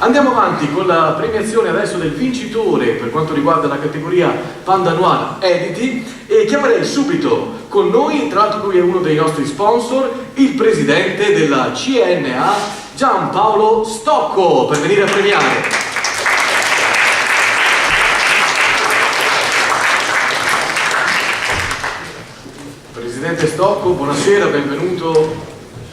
Andiamo avanti con la premiazione adesso del vincitore per quanto riguarda la categoria Panda Noir Editi, e chiamerei subito con noi, tra l'altro lui è uno dei nostri sponsor, il presidente della CNA, Giampaolo Stocco, per venire a premiare. Presidente Stocco, buonasera, benvenuto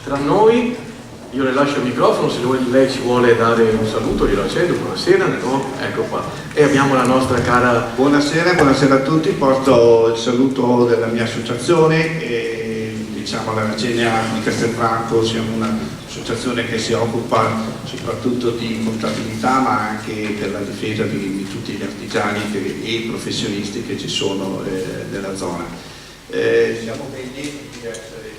tra noi. Io le lascio il microfono, se lei ci vuole dare un saluto glielo accendo. Buonasera, no? Ecco qua. E abbiamo la nostra cara... Buonasera a tutti, porto il saluto della mia associazione e diciamo la CNA di Castelfranco. Siamo un'associazione che si occupa soprattutto di contabilità ma anche per la difesa di tutti gli artigiani e i professionisti che ci sono nella zona. Siamo ben lieti di essere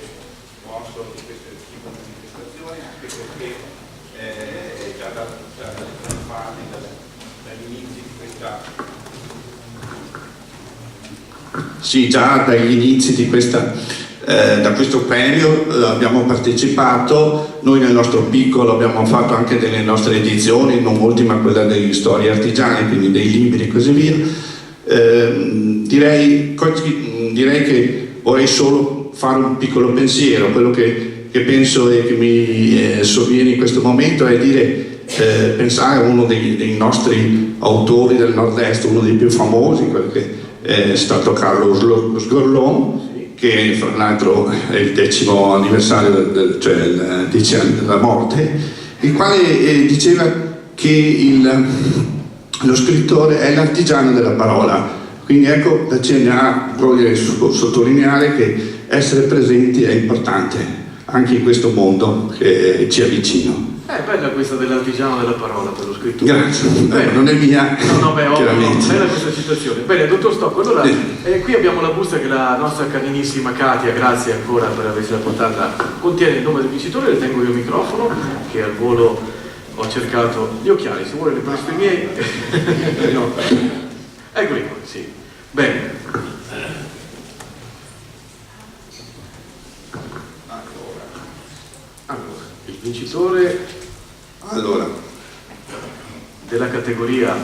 sponsor di questo tipo di manifestazione, anche perché già dagli inizi di questa... Sì, già dagli inizi di da questo premio abbiamo partecipato. Noi nel nostro piccolo abbiamo fatto anche delle nostre edizioni, non molti, ma quella degli storie artigiane, quindi dei libri e così via. Direi che vorrei solo fare un piccolo pensiero. Quello che penso e che mi sovviene in questo momento è pensare a uno dei nostri autori del nord-est, uno dei più famosi, quello che è stato Carlo Sgorlon, che fra l'altro è il 10° anniversario, cioè il 10 anni della morte, il quale diceva che lo scrittore è l'artigiano della parola. Quindi ecco, la CNA vuole sottolineare che essere presenti è importante anche in questo mondo che ci avvicina. È bella questa dell'artigiano della parola per lo scrittore. Grazie, non è mia. No, bella questa citazione. Bene, dottor Stocco, allora qui abbiamo la busta che la nostra carinissima Katia, grazie ancora per avercela portata, contiene il nome del vincitore. Le tengo io il microfono, che al volo ho cercato gli occhiali, se vuole le presto i miei. No. Eccoli qua, sì. Bene. Allora, il vincitore della categoria.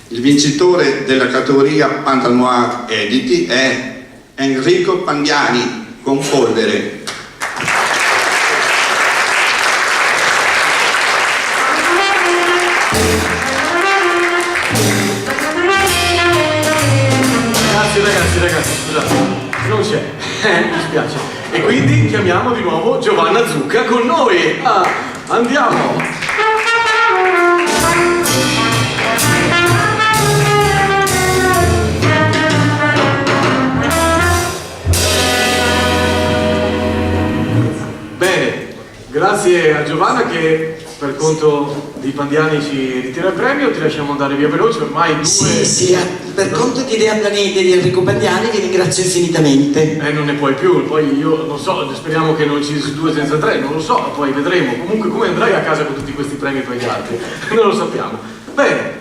Il vincitore della categoria Panda Noir Editi è Enrico Pandiani con Polvere. Ragazzi, scusate, non c'è, mi spiace. E quindi chiamiamo di nuovo Giovanna Zucca con noi. Andiamo! Bene, grazie a Giovanna che per conto di Pandiani ci ritira il premio. Ti lasciamo andare via veloce, ormai due... Sì, per conto di Enrico Pandiani vi ringrazio infinitamente. Non ne puoi più, poi io non so, speriamo che non ci sia 2 senza 3, non lo so, poi vedremo. Comunque come andrai a casa con tutti questi premi per gli altri? Non lo sappiamo. Bene,